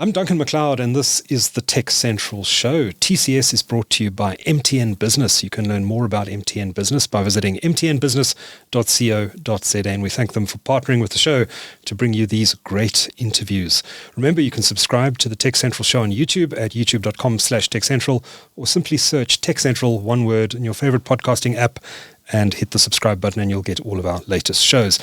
I'm Duncan McLeod, and this is the TechCentral Show. TCS is brought to you by MTN Business. You can learn more about MTN Business by visiting mtnbusiness.co.za, and we thank them for partnering with the show to bring you these great interviews. Remember, you can subscribe to the TechCentral Show on YouTube at youtube.com/TechCentral, or simply search TechCentral, one word, in your favorite podcasting app and hit the subscribe button, and you'll get all of our latest shows.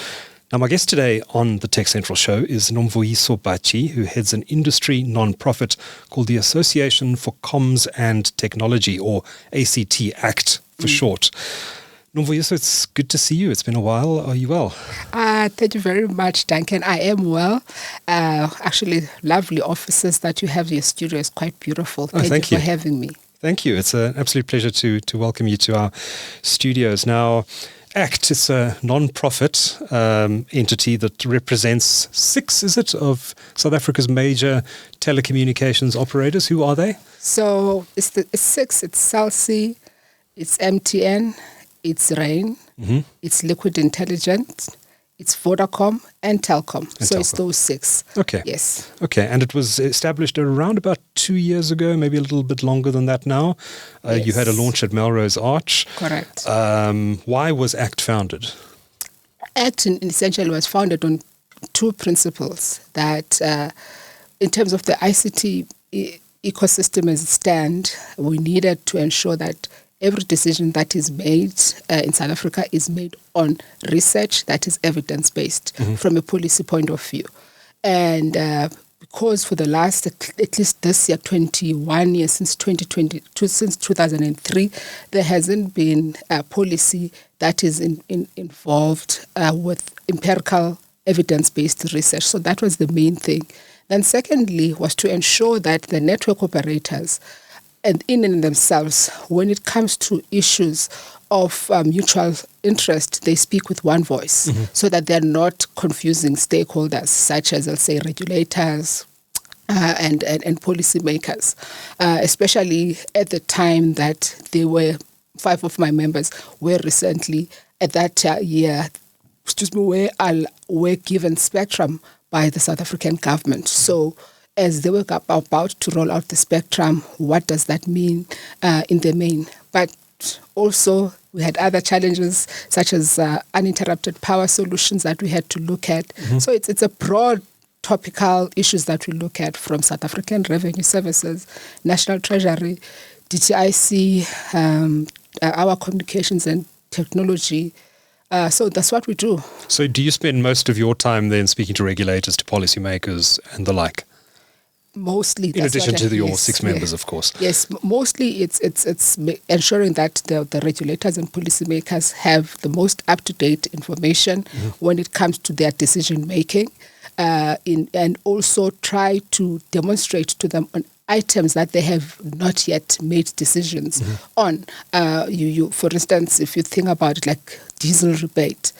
Now, my guest today on the TechCentral Show is Nomvuyiso Batyi, who heads an industry non-profit called the Association for Comms and Technology, or ACT ACT for short. Nomvuyiso, it's good to see you. It's been a while. Are you well? Thank you very much, Duncan. I am well. Actually, lovely offices that you have. Your studio is quite beautiful. Thank you for having me. Thank you. It's an absolute pleasure to welcome you to our studios. Now, ACT is a non-profit entity that represents 6, is it, of South Africa's major telecommunications operators. Who are they? So it's 6. It's Cell C, it's MTN, it's Rain, it's Liquid Intelligence, it's Vodacom and Telkom. It's those 6. Okay. Yes. Okay. And it was established around about 2 years ago, maybe a little bit longer than that now. Yes. You had a launch at Melrose Arch. Correct. Why was ACT founded? ACT essentially was founded on 2 principles that in terms of the ICT ecosystem as it stands, we needed to ensure that every decision that is made in South Africa is made on research that is evidence-based from a policy point of view. And because for the last, at least this year, 21 years, since 2003, there hasn't been a policy that is involved with empirical evidence-based research. So that was the main thing. Then secondly was to ensure that the network operators and in themselves, when it comes to issues of mutual interest, they speak with one voice so that they're not confusing stakeholders such as, let's say, regulators and policymakers, especially at the time that they were, 5 of my members were recently at that year, were given spectrum by the South African government. So as they were about to roll out the spectrum, what does that mean in the main? But also, we had other challenges, such as uninterrupted power solutions that we had to look at. So it's a broad topical issues that we look at, from South African Revenue Services, National Treasury, DTIC, our communications and technology. So that's what we do. So do you spend most of your time then speaking to regulators, to policymakers and the like? Mostly. In addition to your 6 members, of course. Yes, mostly it's ensuring that the regulators and policymakers have the most up-to-date information when it comes to their decision-making, and also try to demonstrate to them on items that they have not yet made decisions on. For instance, if you think about it, like diesel rebate,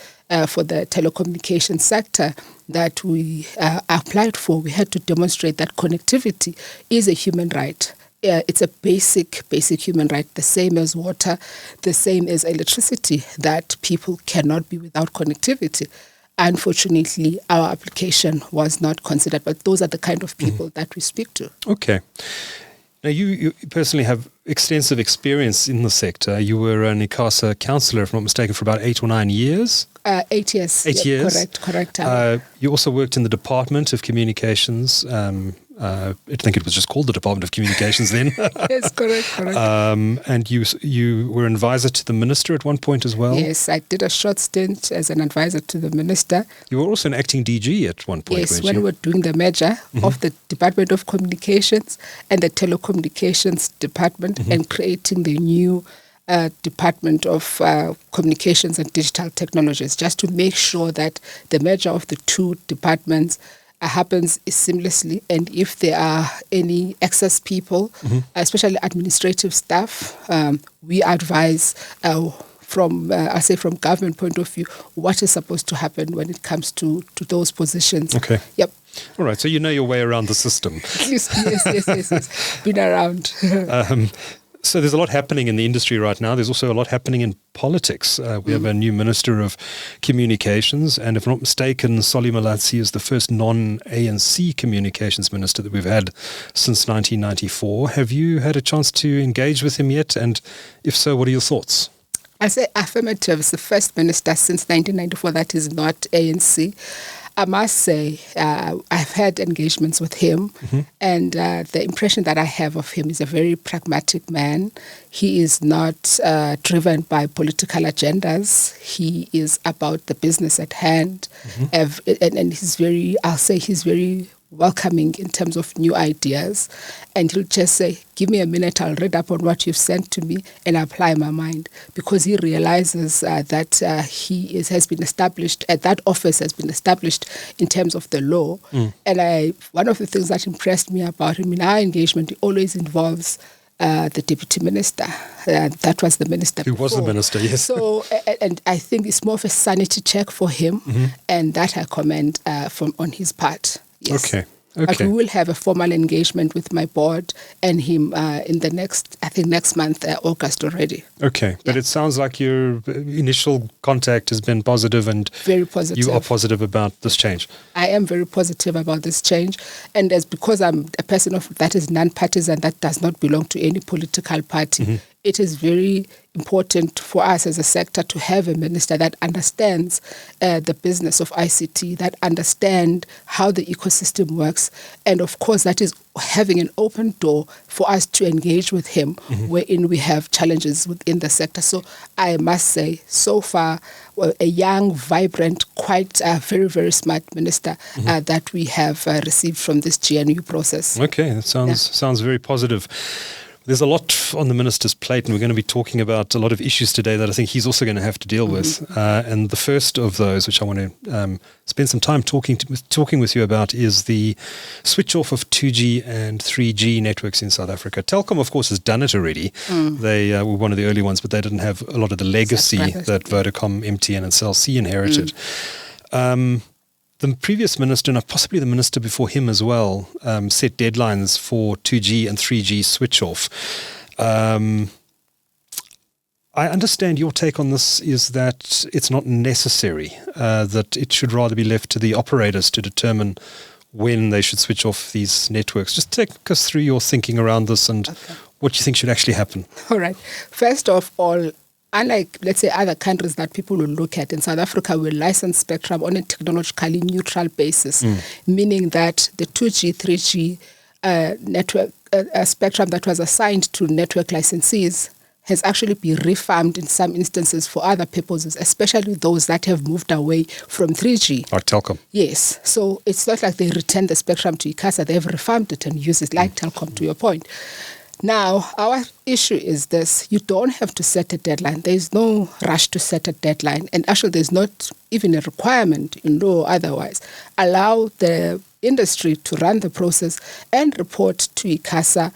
for the telecommunications sector that we applied for, we had to demonstrate that connectivity is a human right. It's a basic human right, the same as water, the same as electricity, that people cannot be without connectivity. Unfortunately, our application was not considered, but those are the kind of people that we speak to. Okay. Now, you personally have extensive experience in the sector. You were an Icasa councillor, if I'm not mistaken, for about 8 or 9 years. 8 years. 8 years. Correct. You also worked in the Department of Communications. I think it was just called the Department of Communications then. Yes, correct. And you were an advisor to the minister at one point as well? Yes, I did a short stint as an advisor to the minister. You were also an acting DG at one point, yes, when we were doing the merger of the Department of Communications and the Telecommunications Department and creating the new Department of Communications and Digital Technologies, just to make sure that the merger of the 2 departments happens seamlessly, and if there are any excess people, especially administrative staff, we advise from government point of view what is supposed to happen when it comes to those positions. Okay. Yep. All right, so you know your way around the system. Yes. Been around. So there's a lot happening in the industry right now. There's also a lot happening in politics. We have a new Minister of Communications, and if I'm not mistaken, Solly Malatsi is the first non-ANC communications minister that we've had since 1994. Have you had a chance to engage with him yet? And if so, what are your thoughts? I say affirmative. It's the first minister since 1994 that is not ANC. I must say, I've had engagements with him, and the impression that I have of him is a very pragmatic man. He is not driven by political agendas. He is about the business at hand, and he's very, I'll say he's very welcoming in terms of new ideas, and he'll just say, give me a minute, I'll read up on what you've sent to me and apply my mind, because he realizes that has been established, that office has been established in terms of the law. And one of the things that impressed me about him in our engagement, it always involves the deputy minister. That was the minister Who before. was the minister, yes. So, and I think it's more of a sanity check for him, and that I commend on his part. Yes. Okay. But we will have a formal engagement with my board and him in the next month, August already. Okay. But it sounds like your initial contact has been positive, and very positive. You are positive about this change. I am very positive about this change. And because I'm a person that is non-partisan, that does not belong to any political party, it is very important for us as a sector to have a minister that understands the business of ICT, that understands how the ecosystem works, and of course that is having an open door for us to engage with him wherein we have challenges within the sector. So I must say, so far, a young, vibrant, quite very, very smart minister that we have received from this GNU process. Okay, that sounds very positive. There's a lot on the minister's plate, and we're going to be talking about a lot of issues today that I think he's also going to have to deal with. And the first of those, which I want to spend some time talking with you about, is the switch off of 2G and 3G networks in South Africa. Telkom, of course, has done it already. They were one of the early ones, but they didn't have a lot of the legacy that Vodacom, MTN, and Cell C inherited. The previous minister, and possibly the minister before him as well, set deadlines for 2G and 3G switch off. I understand your take on this is that it's not necessary, that it should rather be left to the operators to determine when they should switch off these networks. Just take us through your thinking around this and what you think should actually happen. All right. First of all, unlike, let's say, other countries that people will look at, in South Africa, we license spectrum on a technologically neutral basis, meaning that the 2G, 3G network spectrum that was assigned to network licensees has actually been refarmed in some instances for other purposes, especially those that have moved away from 3G. Like Telkom. Yes. So it's not like they return the spectrum to Icasa. They have refarmed it and used it like Telkom, to your point. Now, our issue is this. You don't have to set a deadline. There is no rush to set a deadline. And actually, there's not even a requirement in law or otherwise. Allow the industry to run the process and report to Icasa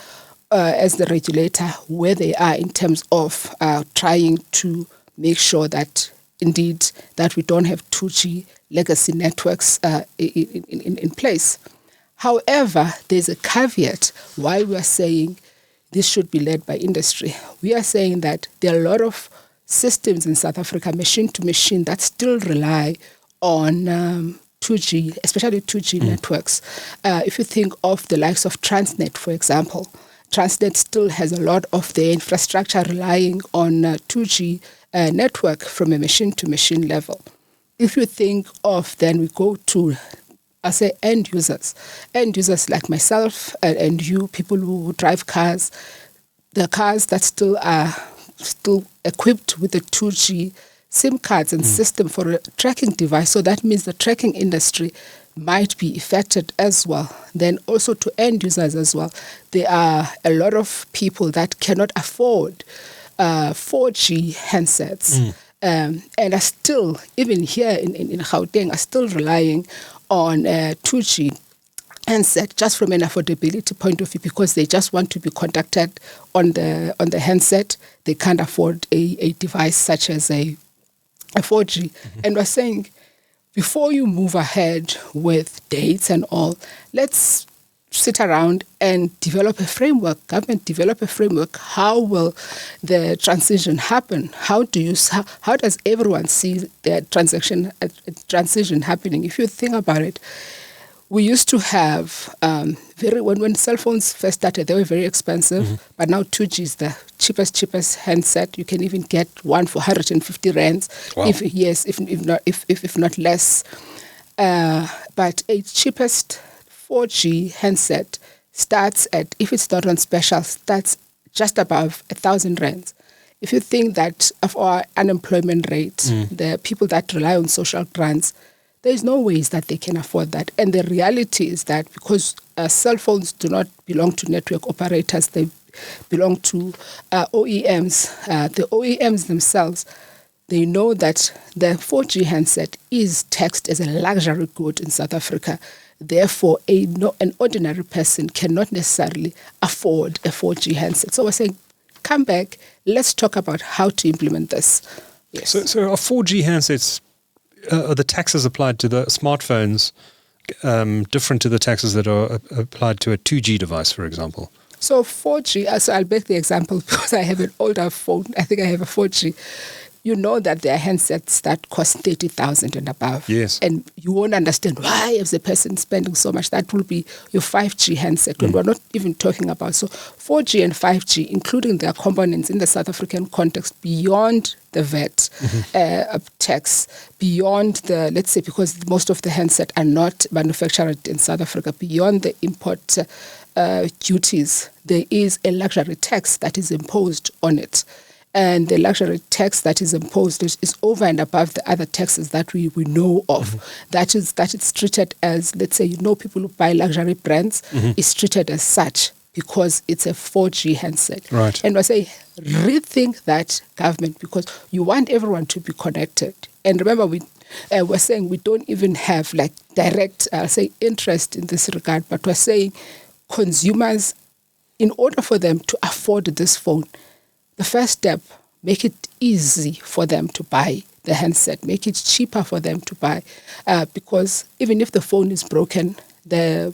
as the regulator where they are in terms of trying to make sure that, indeed, that we don't have 2G legacy networks in place. However, there's a caveat why we are saying this should be led by industry. We are saying that there are a lot of systems in South Africa, machine to machine, that still rely on 2G, especially 2G networks. If you think of the likes of Transnet, for example, Transnet still has a lot of their infrastructure relying on 2G network from a machine to machine level. If you think of, then we go to, I say, end users like myself and you, people who drive cars, the cars that still are equipped with the 2G SIM cards and system for a tracking device. So that means the tracking industry might be affected as well. Then also to end users as well. There are a lot of people that cannot afford 4G handsets and are still, even here in Gauteng, are still relying on 2G handset just from an affordability point of view, because they just want to be contacted on the handset. They can't afford a device such as a 4G. And we're saying, before you move ahead with dates and all, let's sit around and develop a framework, government develop a framework. How will the transition happen? How does everyone see the transition happening? If you think about it, we used to have when cell phones first started, they were very expensive. But now 2G is the cheapest handset. You can even get one for 150 rands, Wow. if not less. But a cheapest 4G handset starts at, if it's not on special, starts just above 1,000 rands. If you think that of our unemployment rate, the people that rely on social grants, there's no ways that they can afford that. And the reality is that because cell phones do not belong to network operators, they belong to OEMs. The OEMs themselves, they know that the 4G handset is taxed as a luxury good in South Africa. Therefore, an ordinary person cannot necessarily afford a 4G handset. So we're saying, come back, let's talk about how to implement this. Yes. So are 4G handsets, are the taxes applied to the smartphones different to the taxes that are applied to a 2G device, for example? So 4G, so I'll make the example because I have an older phone. I think I have a 4G. You know that there are handsets that cost 30,000 and above. Yes. And you won't understand why is the person spending so much. That will be your 5G handset. When we're not even talking about. So 4G and 5G, including their components in the South African context, beyond the VAT tax, beyond the, let's say, because most of the handset are not manufactured in South Africa, beyond the import duties, there is a luxury tax that is imposed on it. And the luxury tax that is imposed is over and above the other taxes that we know of. That is treated as, let's say, people who buy luxury brands, is treated as such because it's a 4G handset. Right. And I say, rethink that, government, because you want everyone to be connected. And remember, we're saying we don't even have like direct, interest in this regard, but we're saying consumers, in order for them to afford this phone, the first step, make it easy for them to buy the handset, make it cheaper for them to buy, because even if the phone is broken, the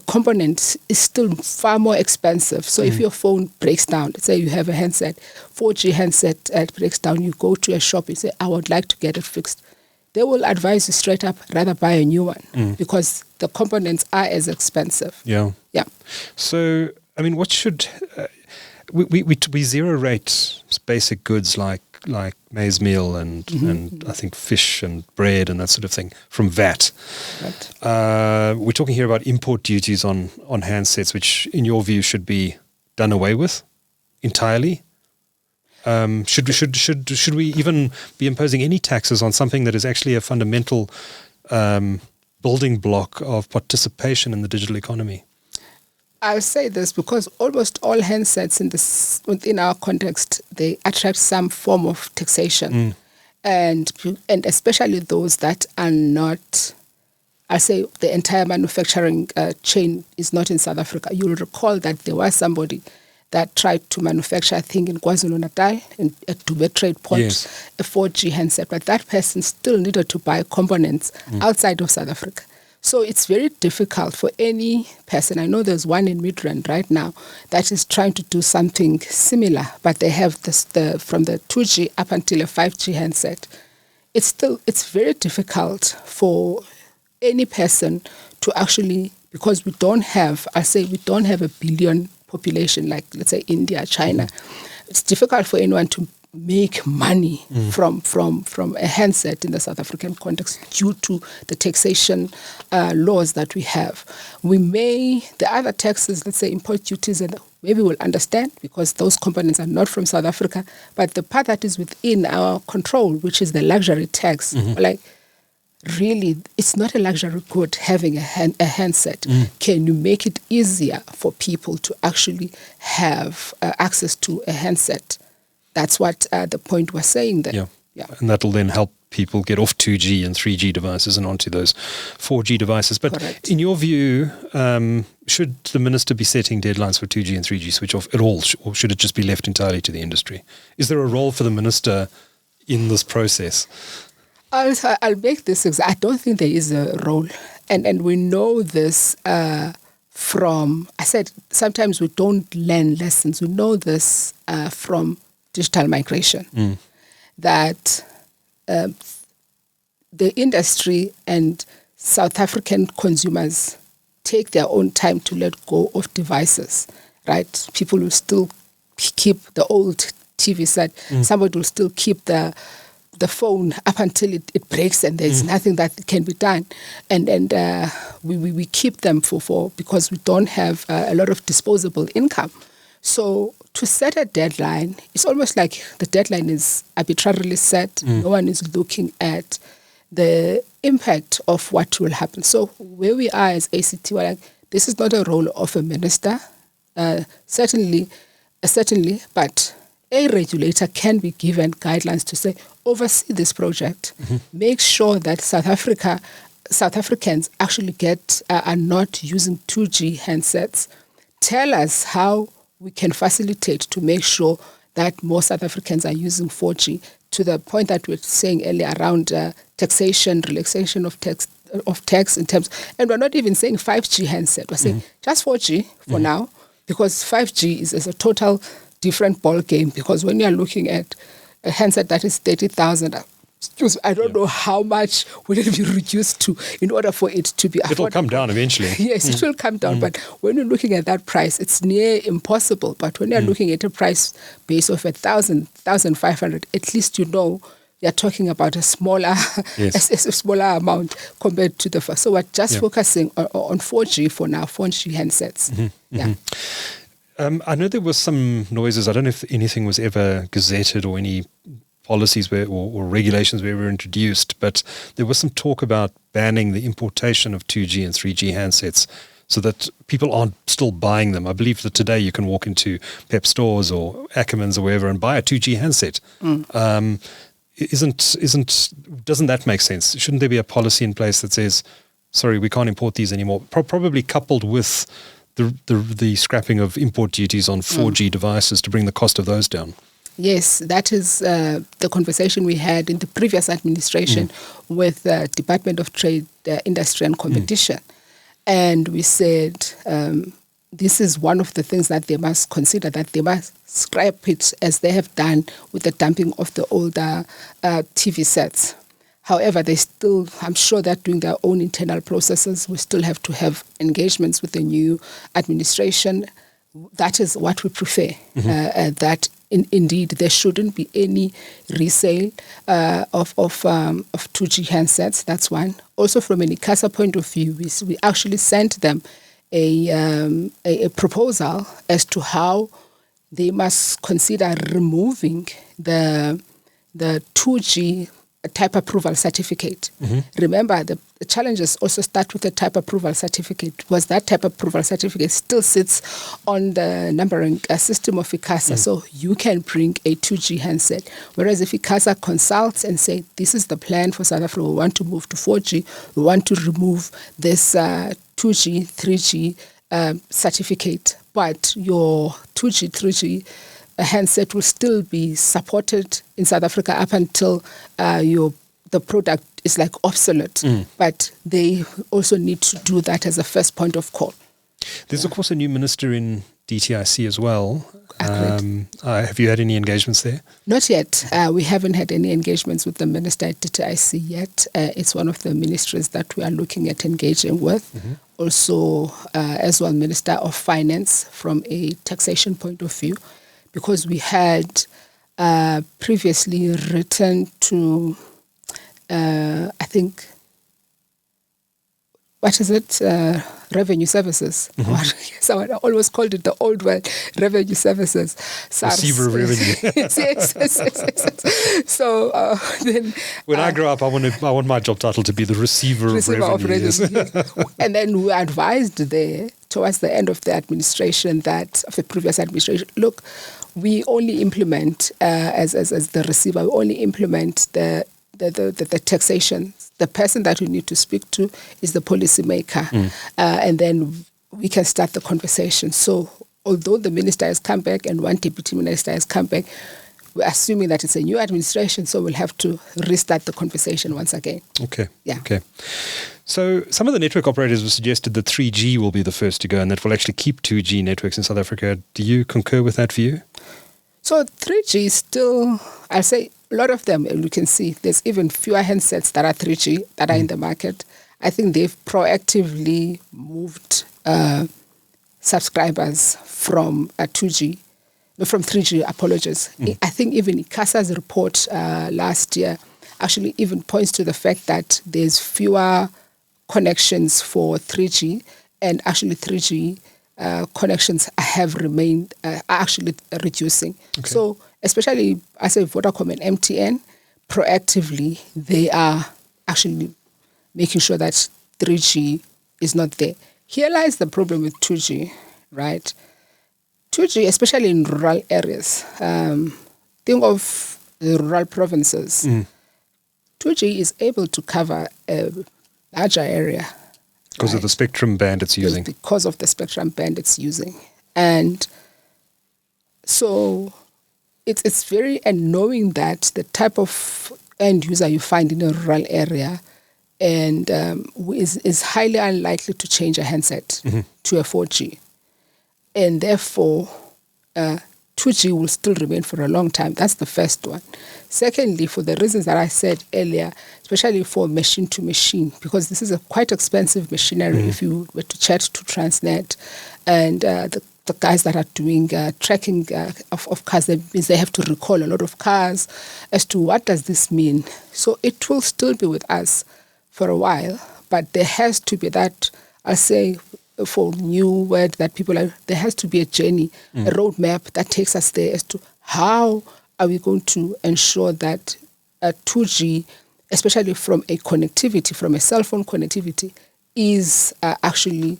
component is still far more expensive. So if your phone breaks down, let's say you have a handset, 4G handset breaks down, you go to a shop, you say, I would like to get it fixed. They will advise you straight up, rather buy a new one because the components are as expensive. Yeah. Yeah. So, I mean, what should... We zero rate basic goods like maize meal and I think fish and bread and that sort of thing from VAT. Right. We're talking here about import duties on handsets, which in your view should be done away with entirely. Should we even be imposing any taxes on something that is actually a fundamental building block of participation in the digital economy? I'll say this because almost all handsets within our context, they attract some form of taxation. And especially those that are not, I'll say the entire manufacturing chain is not in South Africa. You'll recall that there was somebody that tried to manufacture, I think, in KwaZulu-Natal, at Dube Trade Port, yes, a 4G handset. But that person still needed to buy components outside of South Africa. So it's very difficult for any person. I know there's one in Midrand right now that is trying to do something similar, but they have from the 2G up until a 5G handset. It's very difficult for any person to actually, because we don't have a billion population like, let's say, India, China. It's difficult for anyone to make money from a handset in the South African context due to the taxation laws that we have. The other taxes, let's say import duties, and maybe we'll understand because those components are not from South Africa, but the part that is within our control, which is the luxury tax, like really, it's not a luxury good having a handset. Can you make it easier for people to actually have access to a handset? That's what the point was saying there. Yeah. And that'll then help people get off 2G and 3G devices and onto those 4G devices. But correct. In your view, should the minister be setting deadlines for 2G and 3G switch off at all, or should it just be left entirely to the industry? Is there a role for the minister in this process? I'll make this I don't think there is a role. And we know this I said, sometimes we don't learn lessons. We know this from digital migration, that the industry and South African consumers take their own time to let go of devices, right? People will still keep the old TV set. Somebody will still keep the phone up until it breaks and there's nothing that can be done. And we keep them for because we don't have a lot of disposable income. So to set a deadline, it's almost like the deadline is arbitrarily set. No one is looking at the impact of what will happen. So where we are as ACT, we're like, this is not a role of a minister, certainly, but a regulator can be given guidelines to say, oversee this project, make sure that South Africans actually are not using 2G handsets. Tell us how we can facilitate to make sure that more South Africans are using 4G, to the point that we were saying earlier around taxation, relaxation of tax in terms, and we're not even saying 5G handset. We're saying just 4G for now, because 5G is a total different ball game. Because when you're looking at a handset that is 30,000, I don't know how much will it be reduced to in order for it to be affordable. It'll come down eventually. Yes, it will come down. But when you're looking at that price, it's near impossible. But when you're looking at a price base of 1,000, 1,500, at least you know you're talking about a smaller, a smaller amount compared to the first. So we're just focusing on 4G for now, 4G handsets. I know there was some noises. I don't know if anything was ever gazetted or any policies or regulations were introduced, but there was some talk about banning the importation of 2G and 3G handsets so that people aren't still buying them. I believe that today you can walk into Pep stores or Ackermans or wherever and buy a 2G handset. Doesn't that make sense? Shouldn't there be a policy in place that says, sorry, we can't import these anymore? Probably coupled with the scrapping of import duties on 4G devices to bring the cost of those down. Yes, that is the conversation we had in the previous administration with the Department of Trade, Industry and Competition. And we said this is one of the things that they must consider, that they must scrap it as they have done with the dumping of the older TV sets. However, I'm sure they're doing their own internal processes. We still have to have engagements with the new administration. That is what we prefer, that indeed there shouldn't be any resale of 2G handsets. That's one. Also, from an Icasa point of view, we actually sent them a proposal as to how they must consider removing the 2G type approval certificate. Remember, the challenges also start with the type approval certificate, because that type approval certificate still sits on the numbering system of Icasa. So you can bring a 2G handset. Whereas if Icasa consults and say, this is the plan for South Africa, we want to move to 4G, we want to remove this 2G, 3G certificate, but your 2G, 3G handset will still be supported in South Africa up until the product is like obsolete. But they also need to do that as a first point of call. There's of course a new minister in DTIC as well. Have you had any engagements there? Not yet. We haven't had any engagements with the minister at DTIC yet. It's one of the ministries that we are looking at engaging with. Also, as well, Minister of Finance from a taxation point of view, because we had previously written to, I think, what is it? Revenue Services. Someone almost called it the old word, Revenue Services. Receiver of revenue. yes. So then, when I grow up, I want my job title to be the receiver of revenue. Yes. And then we advised there towards the end of the administration, of the previous administration, look, we only implement as the receiver, we only implement the taxation. The person that we need to speak to is the policymaker, and then we can start the conversation. So although the minister has come back and one deputy minister has come back, we're assuming that it's a new administration, so we'll have to restart the conversation once again. Okay. Yeah. Okay. So some of the network operators have suggested that 3G will be the first to go and that will actually keep 2G networks in South Africa. Do you concur with that view? So 3G is still, I'll say, a lot of them, you can see, there's even fewer handsets that are 3G that are in the market. I think they've proactively moved subscribers from 2G, no, from 3G, apologies. I think even Icasa's report last year actually even points to the fact that there's fewer connections for 3G, and actually 3G connections have remained are actually reducing. Okay. So especially, I say Vodacom and MTN, proactively, they are actually making sure that 3G is not there. Here lies the problem with 2G, right? 2G, especially in rural areas, think of the rural provinces. 2G is able to cover a larger area. Because of the spectrum band it's using. Because of the spectrum band it's using. And so it's very, and knowing that the type of end user you find in a rural area and is highly unlikely to change a handset to a 4G. And therefore, 2G will still remain for a long time. That's the first one. Secondly, for the reasons that I said earlier, especially for machine to machine, because this is a quite expensive machinery if you were to chat to Transnet and the guys that are doing tracking of cars, they have to recall a lot of cars as to what does this mean. So it will still be with us for a while, but there has to be that, I'll say, for new word that people are, there has to be a journey, a roadmap that takes us there as to how are we going to ensure that 2G, especially from a connectivity, from a cell phone connectivity, is actually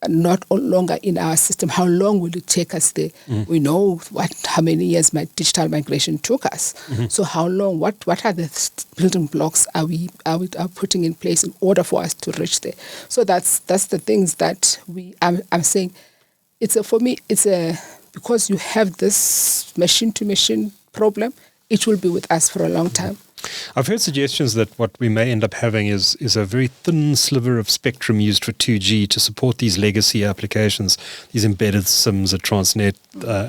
not longer in our system. How long will it take us there? We know how many years my digital migration took us. So how long? What are the building blocks are we putting in place in order for us to reach there? So that's the things that I'm saying. For me it's because you have this machine to machine problem. It will be with us for a long time. I've heard suggestions that what we may end up having is a very thin sliver of spectrum used for 2G to support these legacy applications, these embedded SIMs at Transnet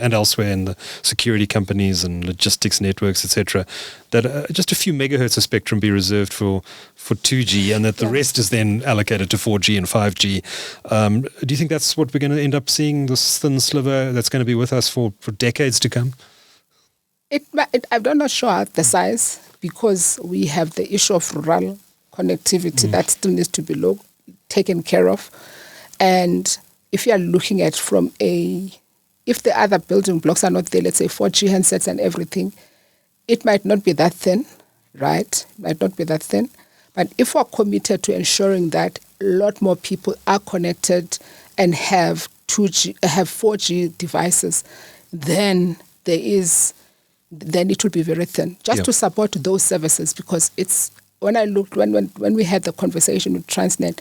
and elsewhere in the security companies and logistics networks, etc., that just a few megahertz of spectrum be reserved for 2G and that the rest is then allocated to 4G and 5G. Do you think that's what we're going to end up seeing, this thin sliver that's going to be with us for decades to come? I'm not sure the size, because we have the issue of rural connectivity that still needs to be taken care of. And if you are looking at if the other building blocks are not there, let's say 4G handsets and everything, it might not be that thin, right? Might not be that thin. But if we're committed to ensuring that a lot more people are connected and have 4G devices, then it will be very thin, just to support those services, because it's, when I looked, when we had the conversation with Transnet,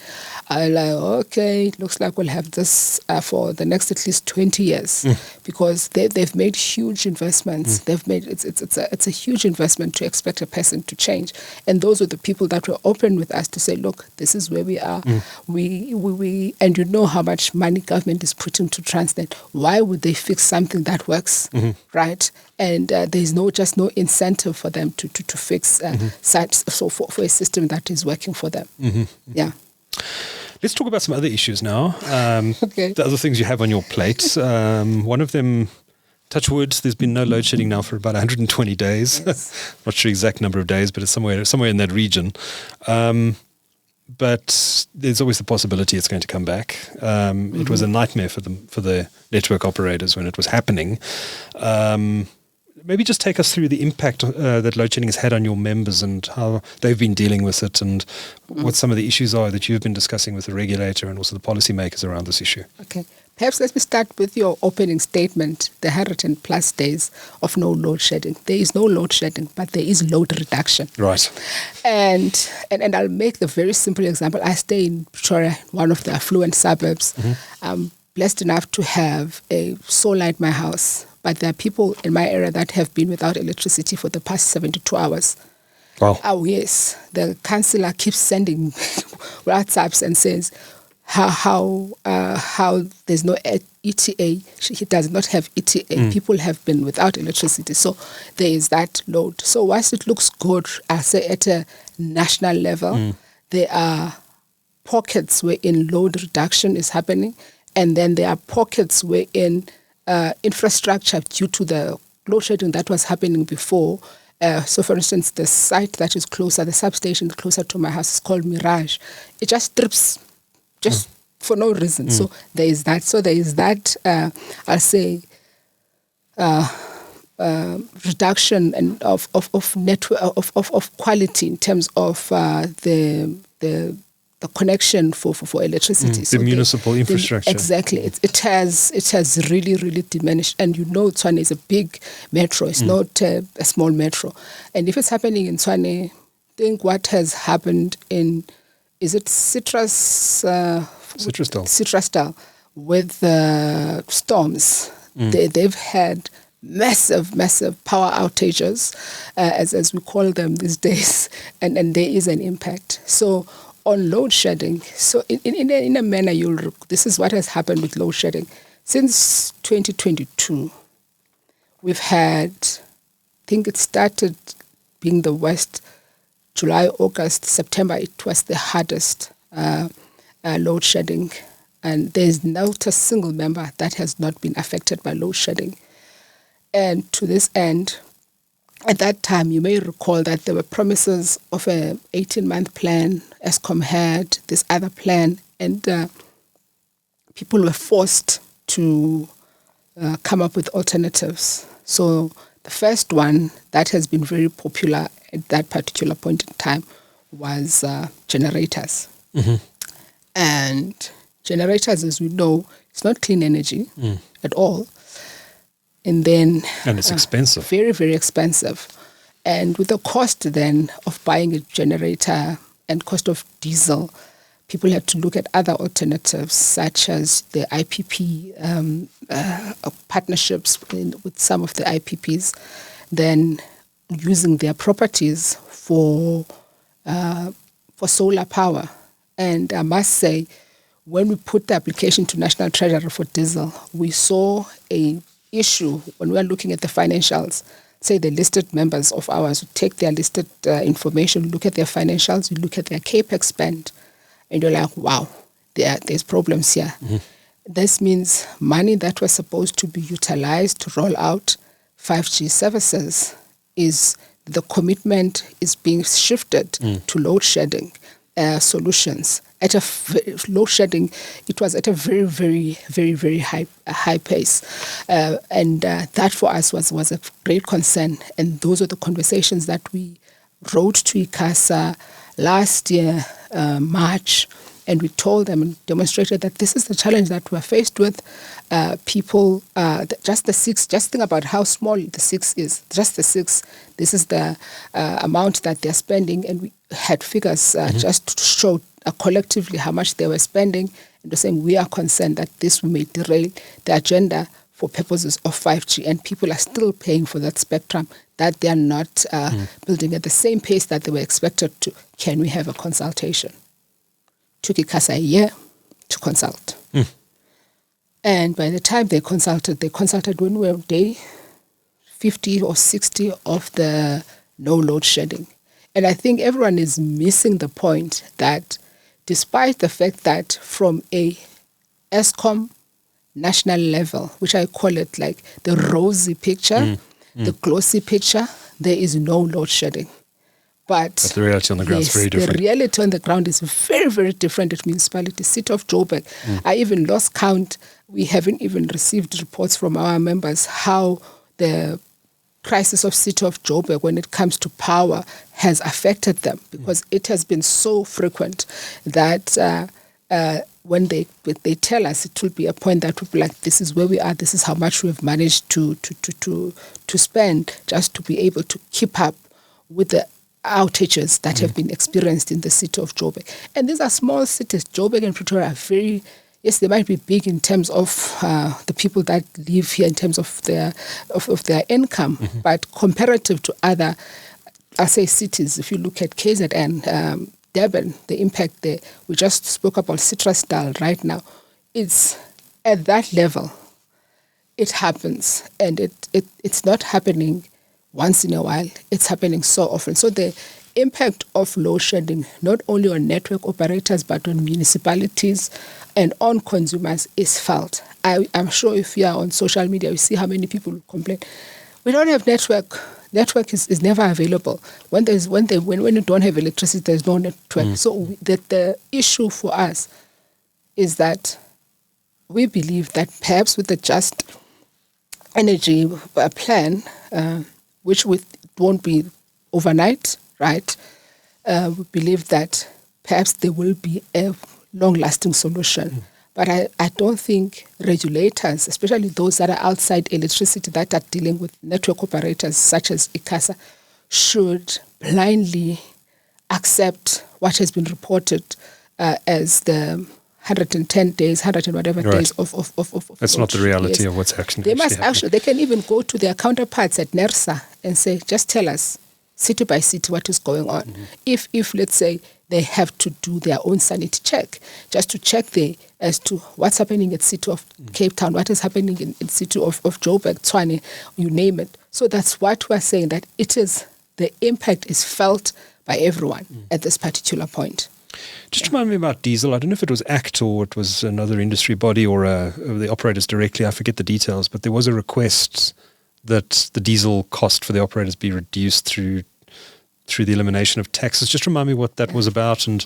I was like, okay, it looks like we'll have this for the next at least 20 years, because they've made huge investments. They've made it's a huge investment to expect a person to change, and those are the people that were open with us to say, look, this is where we are. We and you know how much money government is putting to Transnet. Why would they fix something that works, right? And there's no incentive for them to fix such for a system that is working for them. Yeah. Let's talk about some other issues now. Okay. The other things you have on your plate. One of them, touch wood, there's been no load shedding now for about 120 days. Yes. Not sure exact number of days, but it's somewhere in that region. But there's always the possibility it's going to come back. It was a nightmare for the network operators when it was happening. Maybe just take us through the impact that load shedding has had on your members and how they've been dealing with it, and what some of the issues are that you've been discussing with the regulator and also the policymakers around this issue. Okay. Perhaps let me start with your opening statement, the 100+ days of no load shedding. There is no load shedding, but there is load reduction. Right. And I'll make the very simple example. I stay in Pretoria, one of the affluent suburbs. I'm blessed enough to have a solar at my house. But there are people in my area that have been without electricity for the past 72 hours. Wow. Oh, yes. The councillor keeps sending WhatsApps and says how there's no ETA. He does not have ETA. People have been without electricity. So there is that load. So whilst it looks good, I'll say at a national level, there are pockets wherein load reduction is happening. And then there are pockets wherein infrastructure, due to the load shedding that was happening before. So, for instance, the site that is closer, the substation closer to my house is called Mirage. It just trips, just for no reason. So there is that. So there is that. I'll say reduction and of network of quality in terms of the connection for electricity. So the municipal infrastructure. Exactly. It has really diminished. And Tshwane is a big metro. It's not a small metro. And if it's happening in Tshwane, think what has happened in, is it Citrusdal with storms. They've had massive power outages, as we call them these days, and there is an impact. So on load shedding, so in a manner, this is what has happened with load shedding. Since 2022, we've had, I think it started being the worst, July, August, September, it was the hardest load shedding. And there's not a single member that has not been affected by load shedding. And to this end, at that time, you may recall that there were promises of an 18-month plan. Eskom had this other plan, and people were forced to come up with alternatives. So the first one that has been very popular at that particular point in time was generators. And generators, as we know, it's not clean energy at all. And it's expensive. Very, very expensive. And with the cost then of buying a generator and cost of diesel, people had to look at other alternatives such as the IPP partnerships with some of the IPPs, then using their properties for solar power. And I must say, when we put the application to National Treasury for diesel, we saw a issue when we are looking at the financials. Say the listed members of ours, we take their listed information, look at their financials, you look at their capex spend, and you're like, wow, there's problems here. This means money that was supposed to be utilized to roll out 5G services, is the commitment is being shifted to load shedding solutions. At load shedding, it was at a very high pace, and that for us was a great concern. And those are the conversations that we wrote to Icasa last year, March, and we told them and demonstrated that this is the challenge that we're faced with. People, just think about how small the 6 is. Just the 6, this is the amount that they're spending, and we had figures just to show collectively how much they were spending, and they're saying we are concerned that this may derail the agenda for purposes of 5G, and people are still paying for that spectrum that they are not building at the same pace that they were expected to. Can we have a consultation? Took Icasa a year to consult. And by the time they consulted when we were day 50 or 60 of the no load shedding. And I think everyone is missing the point that despite the fact that from a Eskom national level, which I call it like the rosy picture, the glossy picture, there is no load shedding. But the reality on the ground is very different. The reality on the ground is very different at municipality. City of Joburg, I even lost count. We haven't even received reports from our members how the crisis of City of Joburg when it comes to power has affected them, because it has been so frequent that when they tell us, it will be a point that will be like, this is where we are, this is how much we have managed to spend just to be able to keep up with the outages that have been experienced in the City of Joburg. And these are small cities. Joburg and Pretoria are very, yes, they might be big in terms of the people that live here, in terms of their income, but comparative to other I'll say cities, if you look at KZN, Durban, the impact there, we just spoke about Citrusdal right now. It's at that level, it happens. And it's not happening once in a while, it's happening so often. So the impact of load shedding, not only on network operators, but on municipalities and on consumers is felt. I'm sure if you are on social media, you see how many people complain. We don't have network. Network is never available. When you don't have electricity, there's no network. So the issue for us is that we believe that perhaps with the just energy plan, which won't be overnight, right? We believe that perhaps there will be a long-lasting solution. But I don't think regulators, especially those that are outside electricity that are dealing with network operators such as Icasa, should blindly accept what has been reported as the 110 days, 100 and whatever days of That's not the reality of what's actually They must happening. they can even go to their counterparts at NERSA and say, just tell us, city by city, what is going on. If let's say, they have to do their own sanity check, just to check there as to what's happening at City of Cape Town, what is happening in City of Joburg, Tshwane, you name it. So that's what we're saying, that the impact is felt by everyone at this particular point. Just remind me about diesel. I don't know if it was ACT or it was another industry body or the operators directly. I forget the details, but there was a request that the diesel cost for the operators be reduced through the elimination of taxes. Just remind me what that was about, and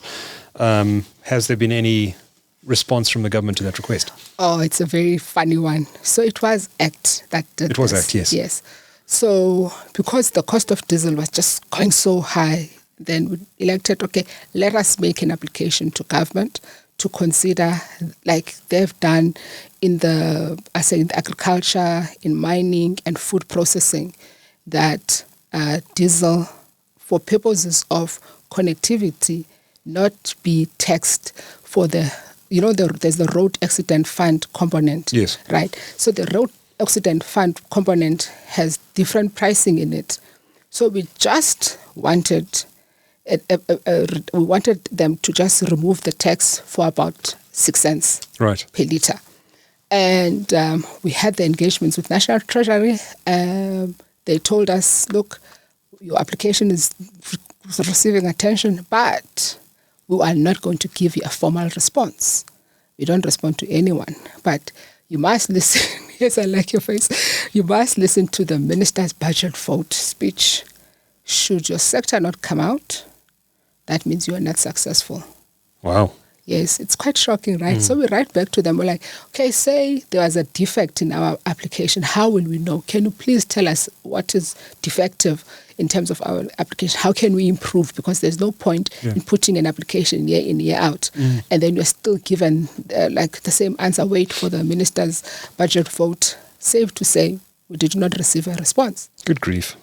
has there been any response from the government to that request? Oh, it's a very funny one. So it was ACT that did It was this. ACT, yes. Yes. So because the cost of diesel was just going so high, then we elected, okay, let us make an application to government to consider, like they've done in the agriculture, in mining and food processing, that diesel, for purposes of connectivity, not be taxed for there's the road accident fund component. Yes. Right. So the road accident fund component has different pricing in it. So we just wanted them to just remove the tax for about 6 cents per litre. And we had the engagements with National Treasury. They told us, look, your application is receiving attention, but we are not going to give you a formal response. We don't respond to anyone, but you must listen. Yes, I like your face. You must listen to the minister's budget vote speech. Should your sector not come out, that means you are not successful. Wow. Yes, it's quite shocking, right? So we write back to them. We're like, okay, say there was a defect in our application. How will we know? Can you please tell us what is defective in terms of our application? How can we improve? Because there's no point in putting an application year in, year out. And then you're still given like the same answer. Wait for the minister's budget vote. Safe to say, we did not receive a response. Good grief.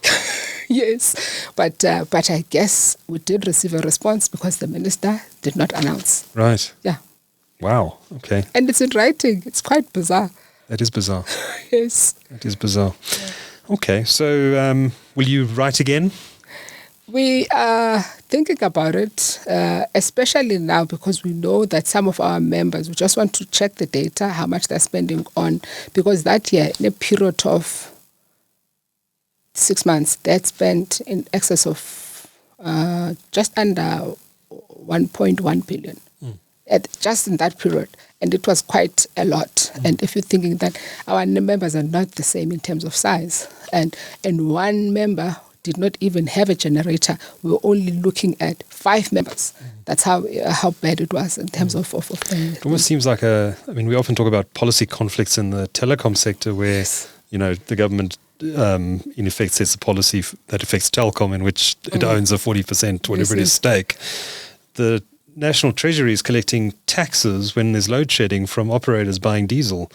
Yes, but I guess we did receive a response because the minister did not announce. Right. Yeah. Wow. Okay. And it's in writing. It's quite bizarre. That is bizarre. Yes. That is bizarre. Okay. So will you write again? We are thinking about it, especially now because we know that some of our members, we just want to check the data, how much they're spending on, because that year, in a period of 6 months, they had spent in excess of just under 1.1 billion just in that period. And it was quite a lot. And if you're thinking that our members are not the same in terms of size, and one member did not even have a generator, we were only looking at 5 members. That's how bad it was in terms of It almost seems like we often talk about policy conflicts in the telecom sector where, the government in effect sets a policy that affects Telkom, in which it owns a 40%, whatever it is, stake. The National Treasury is collecting taxes when there's load shedding from operators buying diesel.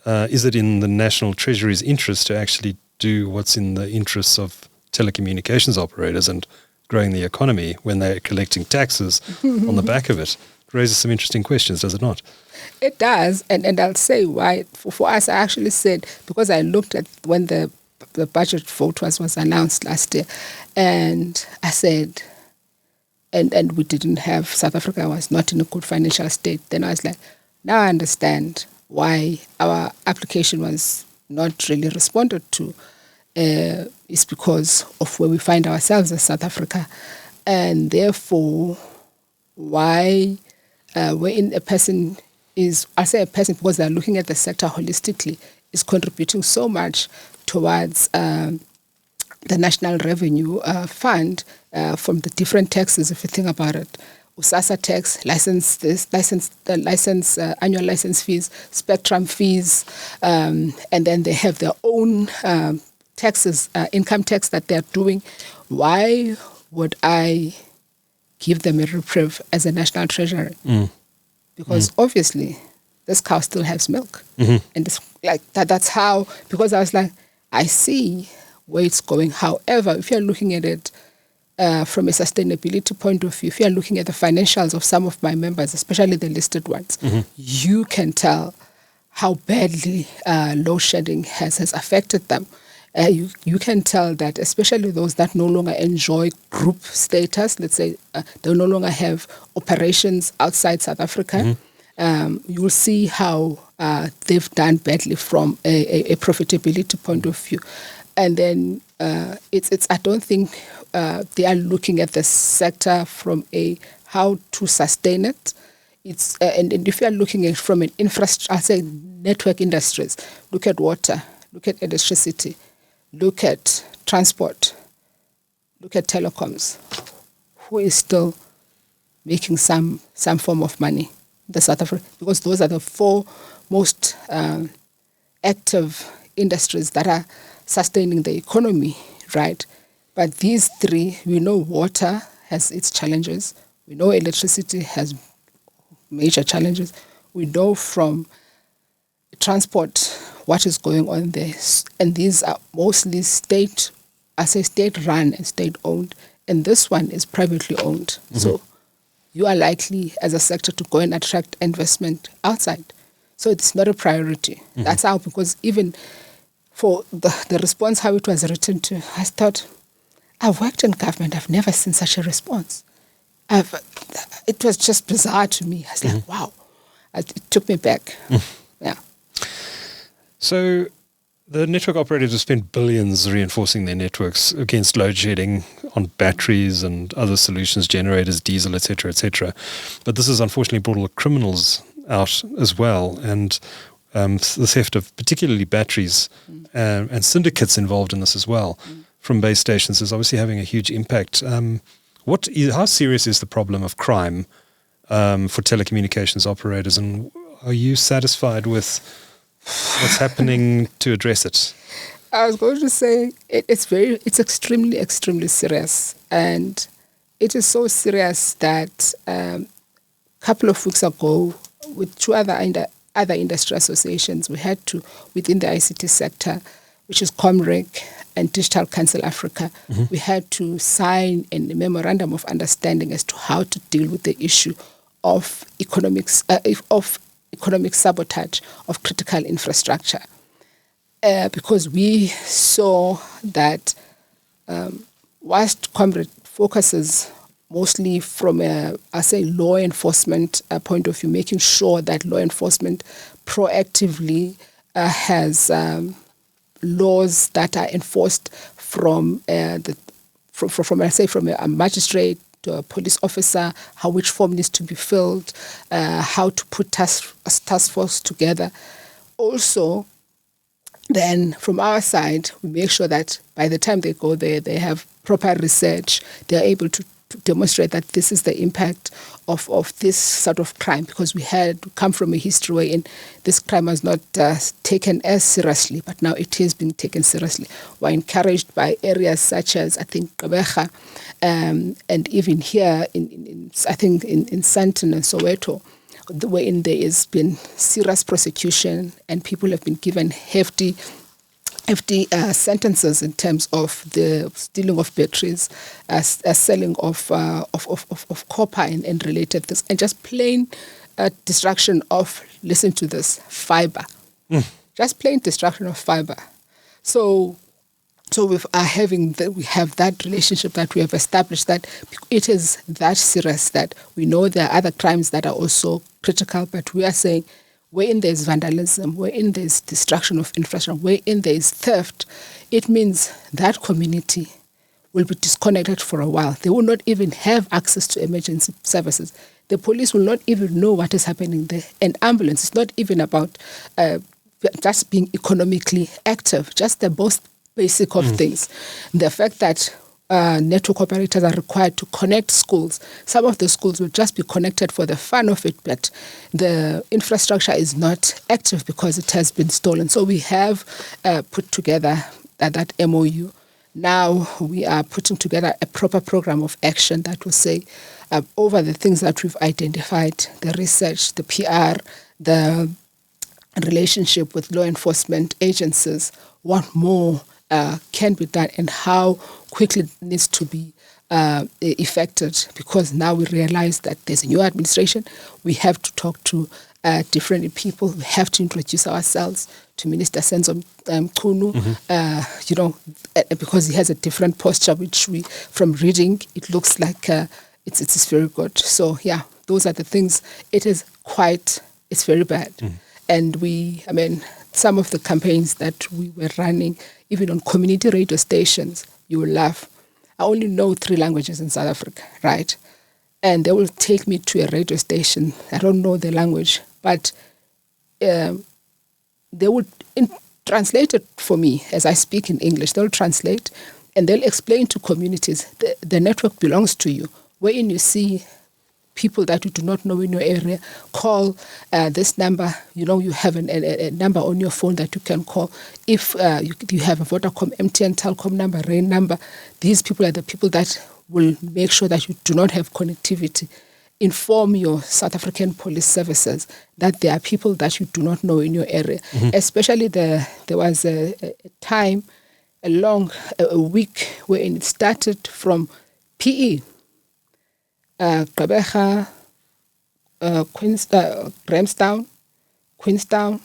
Is it in the National Treasury's interest to actually do what's in the interests of telecommunications operators and growing the economy when they're collecting taxes on the back of it? It raises some interesting questions, does it not? It does, and I'll say why. For us, I actually said, because I looked at when the the budget vote was announced last year, and I said, and we didn't have, South Africa was not in a good financial state. Then I was like, now I understand why our application was not really responded to. It's because of where we find ourselves as South Africa, and therefore why when a person is, I say a person because they're looking at the sector holistically, is contributing so much towards the National Revenue Fund from the different taxes, if you think about it. USASA tax, annual license fees, spectrum fees, and then they have their own taxes, income tax that they're doing. Why would I give them a reprieve as a national treasury? Because obviously this cow still has milk. And it's like that's how, because I was like, I see where it's going. However, if you're looking at it from a sustainability point of view, if you're looking at the financials of some of my members, especially the listed ones, you can tell how badly load shedding has affected them. You can tell that, especially those that no longer enjoy group status, let's say they no longer have operations outside South Africa, you will see how they've done badly from a profitability point of view. And then it's I don't think they are looking at the sector from a how to sustain it. It's and if you are looking at it from an infrastructure, I say network industries, look at water, look at electricity, look at transport, look at telecoms. Who is still making some form of money? The South Africa, because those are the four most active industries that are sustaining the economy, right? But these three, we know water has its challenges. We know electricity has major challenges. We know from transport what is going on there. And these are mostly state-run and state-owned. And this one is privately owned. So you are likely, as a sector, to go and attract investment outside. So it's not a priority. That's how, because even for the response, how it was written to, I thought, I've worked in government. I've never seen such a response. It was just bizarre to me. I was like, wow. It took me back. Yeah. So the network operators have spent billions reinforcing their networks against load shedding on batteries and other solutions, generators, diesel, etc., etc. But this has unfortunately brought all the criminals out as well, and the theft of particularly batteries and syndicates involved in this as well from base stations is obviously having a huge impact. How serious is the problem of crime for telecommunications operators, and are you satisfied with what's happening to address it? I was going to say it's extremely, extremely serious, and it is so serious that a couple of weeks ago, with two other industry associations, we had to, within the ICT sector, which is Comreg and Digital Council Africa, we had to sign a memorandum of understanding as to how to deal with the issue of economic sabotage of critical infrastructure. Because we saw that whilst Comreg focuses mostly from a law enforcement point of view, making sure that law enforcement proactively has laws that are enforced from a magistrate to a police officer, which form needs to be filled, how to put task force together. Also, then from our side, we make sure that by the time they go there, they have proper research, they're able to demonstrate that this is the impact of this sort of crime, because we had come from a history where this crime was not taken as seriously, but now it is being taken seriously. We're encouraged by areas such as, I think, Gqeberha, and even here in Sandton and Soweto, wherein there has been serious prosecution and people have been given hefty sentences in terms of the stealing of batteries, selling of copper and related things, and just plain destruction of, listen to this, fiber. Just plain destruction of fiber. So So we have that relationship that we have established, that it is that serious that we know there are other crimes that are also critical, but we are saying wherein there is vandalism, wherein there is destruction of infrastructure, wherein there is theft, it means that community will be disconnected for a while. They will not even have access to emergency services. The police will not even know what is happening there. And ambulance is not even about just being economically active, just the most basic of things. The fact that network operators are required to connect schools. Some of the schools will just be connected for the fun of it, but the infrastructure is not active because it has been stolen. So we have put together that MOU. Now we are putting together a proper program of action that will say over the things that we've identified, the research, the PR, the relationship with law enforcement agencies, what more can be done and how quickly it needs to be effected, because now we realize that there's a new administration. We have to talk to different people. We have to introduce ourselves to Minister Senzo Mchunu, because he has a different posture, which from reading, it looks like it's very good. So, yeah, those are the things. It's very bad. And some of the campaigns that we were running, even on community radio stations, you will laugh. I only know 3 languages in South Africa, right? And they will take me to a radio station. I don't know the language, but they would translate it for me as I speak in English. They'll translate and they'll explain to communities the network belongs to you. Wherein you see people that you do not know in your area, call this number. You have a number on your phone that you can call. If you have a Vodacom, MTN, Telkom number, RAIN number, these people are the people that will make sure that you do not have connectivity. Inform your South African police services that there are people that you do not know in your area. Especially there was a time, a week, wherein it started from PE, Gqeberha, Grahamstown, Queenstown,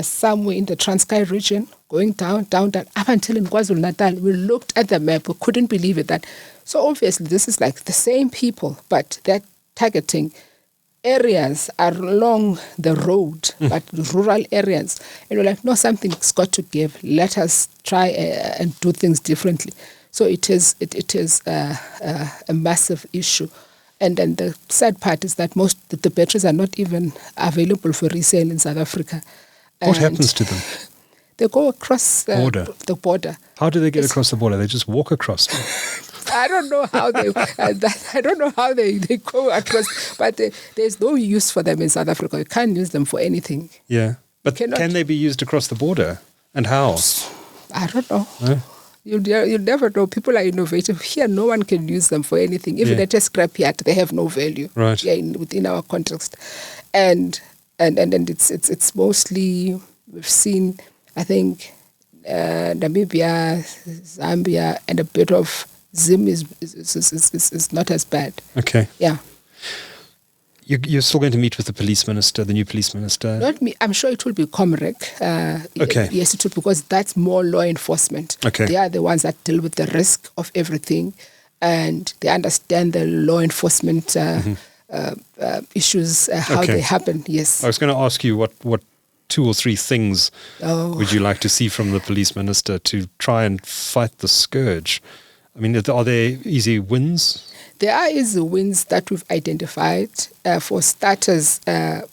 somewhere in the Transkei region, going down, up until in KwaZulu-Natal. We looked at the map, we couldn't believe it. So obviously this is like the same people, but they're targeting areas along the road, but rural areas. And we're like, no, something's got to give. Let us try and do things differently. So it is a massive issue. And then the sad part is that the batteries are not even available for resale in South Africa. What happens to them? They go across the border. How do they get across the border? They just walk across. I don't know how they go across, but there's no use for them in South Africa. You can't use them for anything. Yeah, but can they be used across the border? And how? I don't know. Huh? You'll never know. People are innovative. Here, no one can use them for anything. Even at a scrapyard, they have no value. Right. Within our context, and it's mostly, we've seen, I think, Namibia, Zambia, and a bit of Zim is not as bad. Okay. Yeah. You're still going to meet with the police minister, the new police minister? Not me. I'm sure it will be Comrec. Okay. Yes, it will, because that's more law enforcement. Okay. They are the ones that deal with the risk of everything, and they understand the law enforcement issues, how they happen. Yes. I was going to ask you what 2 or 3 things would you like to see from the police minister to try and fight the scourge? I mean, are there easy wins? There are easy wins that we've identified. For starters,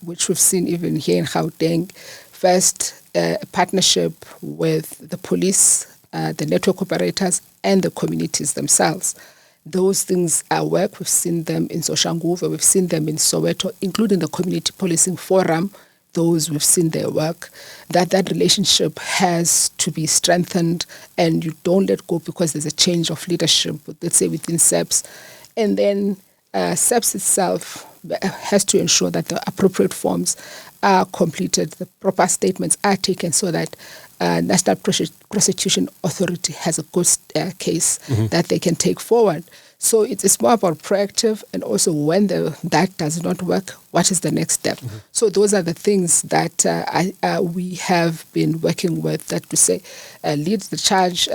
which we've seen even here in Gauteng. First, a partnership with the police, the network operators, and the communities themselves. Those things work. We've seen them in Soshanguve, we've seen them in Soweto, including the Community Policing Forum. Those we've seen their work. That relationship has to be strengthened, and you don't let go because there's a change of leadership, let's say within SEPS. And then SEPS itself has to ensure that the appropriate forms are completed, the proper statements are taken, so that National Prosecution Authority has a good case that they can take forward. So it's more about proactive, and also when that does not work, what is the next step? So those are the things that we have been working with, that to say, lead the charge,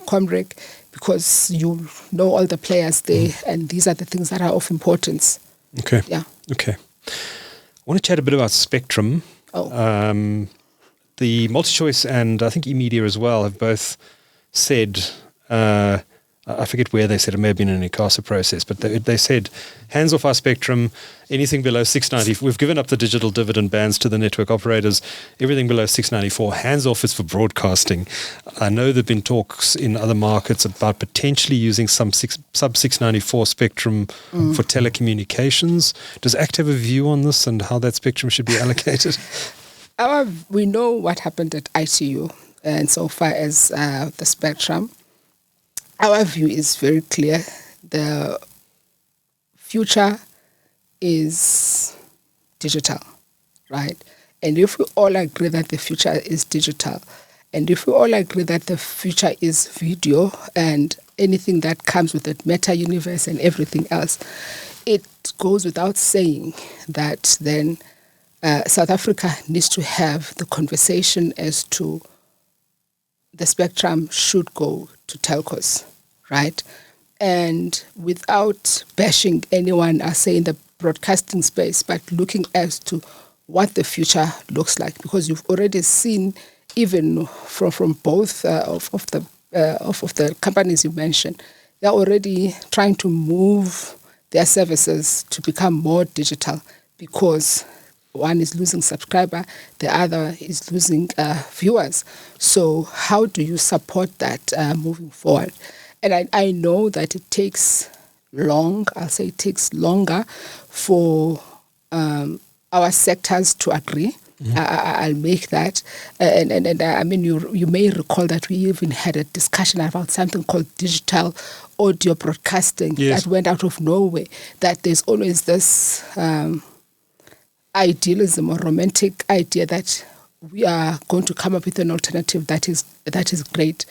Comrade, because you know all the players there, and these are the things that are of importance. Okay. Yeah. Okay. I want to chat a bit about spectrum. The MultiChoice and I think eMedia as well have both said, I forget where they said, it may have been an Icasa process, but they said, hands off our spectrum, anything below 690. We've given up the digital dividend bands to the network operators. Everything below 694, hands off is for broadcasting. I know there have been talks in other markets about potentially using some sub 694 spectrum for telecommunications. Does ACT have a view on this and how that spectrum should be allocated? We know what happened at ITU, and so far as the spectrum. Our view is very clear. The future is digital, right? And if we all agree that the future is digital, and if we all agree that the future is video and anything that comes with it, meta universe and everything else, it goes without saying that then South Africa needs to have the conversation as to the spectrum should go to telcos, right? And without bashing anyone, I say in the broadcasting space, but looking as to what the future looks like, because you've already seen, even from both of the companies you mentioned, they're already trying to move their services to become more digital, because one is losing subscriber, the other is losing viewers. So how do you support that moving forward? And I know that it takes it takes longer for our sectors to agree. I'll make that. And I mean, you may recall that we even had a discussion about something called digital audio broadcasting that went out of nowhere, that there's always this idealism or romantic idea that we are going to come up with an alternative that is great.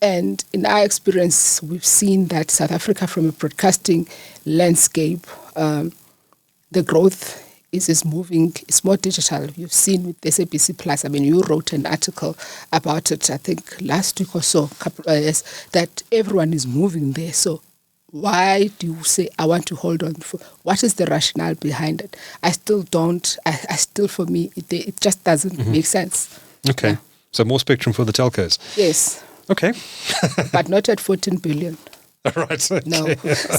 And in our experience, we've seen that South Africa, from a broadcasting landscape, the growth is moving. It's more digital. You've seen with SABC Plus. I mean, you wrote an article about it, I think last week or so, that everyone is moving there. So why do you say, I want to hold on? What is the rationale behind it? I still don't. I still, for me, it just doesn't make sense. Okay. Yeah. So more spectrum for the telcos. Yes. Okay. But not at 14 billion. Right. Okay. No,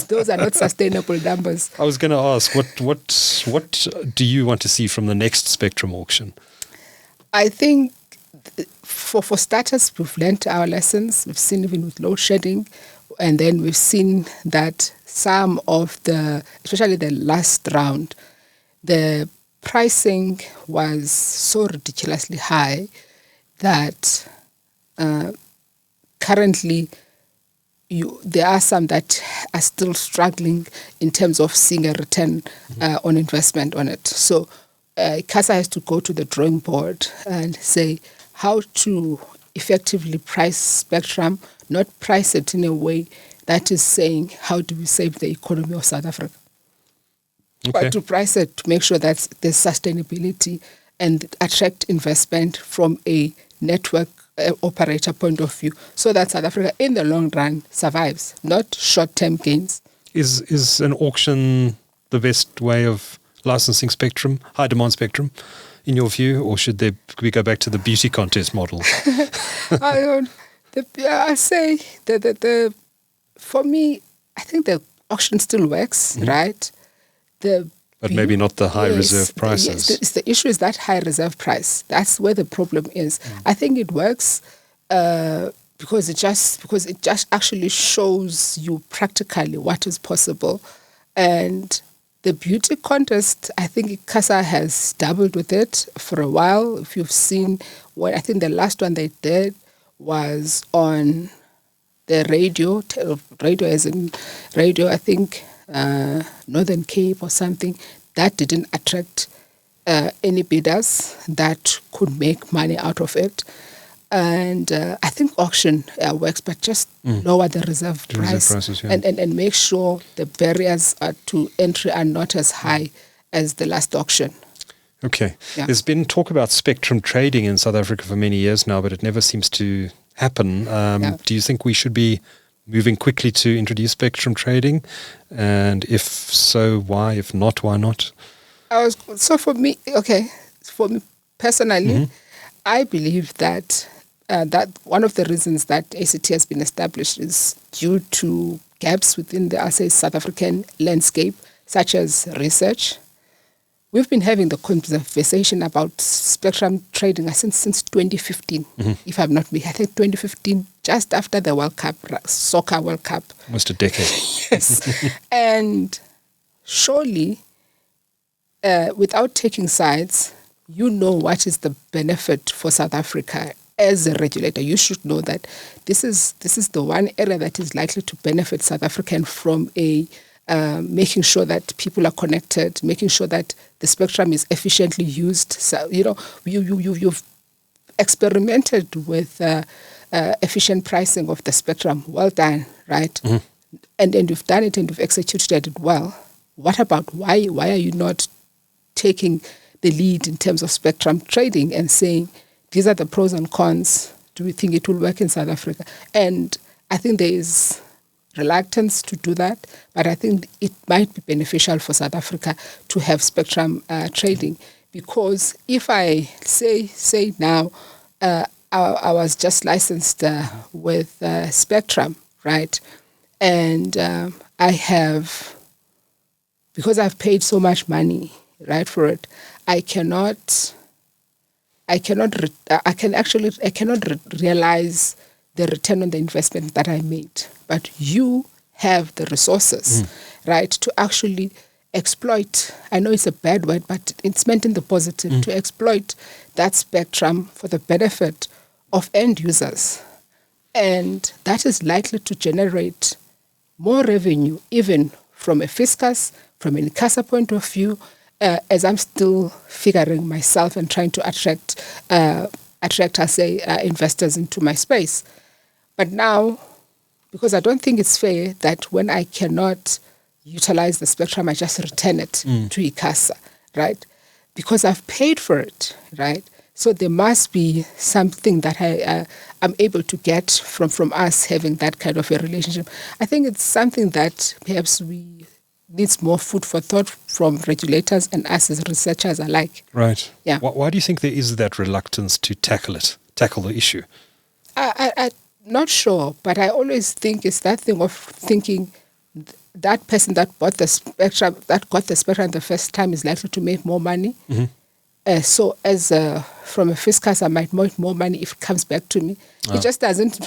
those are not sustainable numbers. I was going to ask, what do you want to see from the next spectrum auction? I think for starters, we've learned our lessons. We've seen even with load shedding. And then we've seen that some of especially the last round, the pricing was so ridiculously high that currently there are some that are still struggling in terms of seeing a return on investment on it. So Icasa has to go to the drawing board and say how to effectively price spectrum, not price it in a way that is saying, how do we save the economy of South Africa? Okay. But to price it to make sure that there's sustainability and attract investment from a network operator point of view, so that South Africa in the long run survives, not short-term gains. Is an auction the best way of licensing spectrum, high demand spectrum, in your view, or should we go back to the beauty contest model? I say that for me, I think the auction still works, right? But maybe not the high reserve prices. Yes, the issue is that high reserve price. That's where the problem is. I think it works because it just actually shows you practically what is possible. And the beauty contest, I think Icasa has dabbled with it for a while. If you've seen, I think the last one they did was on the radio as in radio, I think, Northern Cape or something. That didn't attract any bidders that could make money out of it. And I think auction works, but just lower the reserve price prices, yeah. and make sure the barriers to entry are not as high as the last auction. Okay. Yeah. There's been talk about spectrum trading in South Africa for many years now, but it never seems to happen. Do you think we should be moving quickly to introduce spectrum trading? And if so, why? If not, why not? For me personally, I believe that that one of the reasons that ACT has been established is due to gaps within the South African landscape, such as research. We've been having the conversation about spectrum trading, I think, since 2015, if I'm not mistaken. I think 2015, just after the World Cup, Soccer World Cup. Almost a decade. Yes. And surely, without taking sides, you know what is the benefit for South Africa as a regulator. You should know that this is the one area that is likely to benefit South African from making sure that people are connected, making sure that the spectrum is efficiently used. So, you've experimented with efficient pricing of the spectrum. Well done, right? And you've done it and you've executed it well. What about why are you not taking the lead in terms of spectrum trading and saying, these are the pros and cons. Do we think it will work in South Africa? And I think there is reluctance to do that, but I think it might be beneficial for South Africa to have spectrum trading, because if I say now, I was just licensed with Spectrum, right? And I have, because I've paid so much money, right, for it, I cannot realize the return on the investment that I made. But you have the resources, right, to actually exploit. I know it's a bad word, but it's meant in the positive, to exploit that spectrum for the benefit of end users. And that is likely to generate more revenue, even from a fiscus, from an Icasa point of view, as I'm still figuring myself and trying to attract, investors into my space. But now, because I don't think it's fair that when I cannot utilize the spectrum, I just return it to Icasa, right? Because I've paid for it, right? So there must be something that I'm able to get from us having that kind of a relationship. I think it's something that perhaps needs more food for thought from regulators and us as researchers alike. Right. Yeah. Why do you think there is that reluctance to tackle the issue? I'm not sure, but I always think it's that thing of thinking that person that bought the spectrum, that got the spectrum the first time, is likely to make more money. So as from a fiscus, I might make more money if it comes back to me. It just doesn't.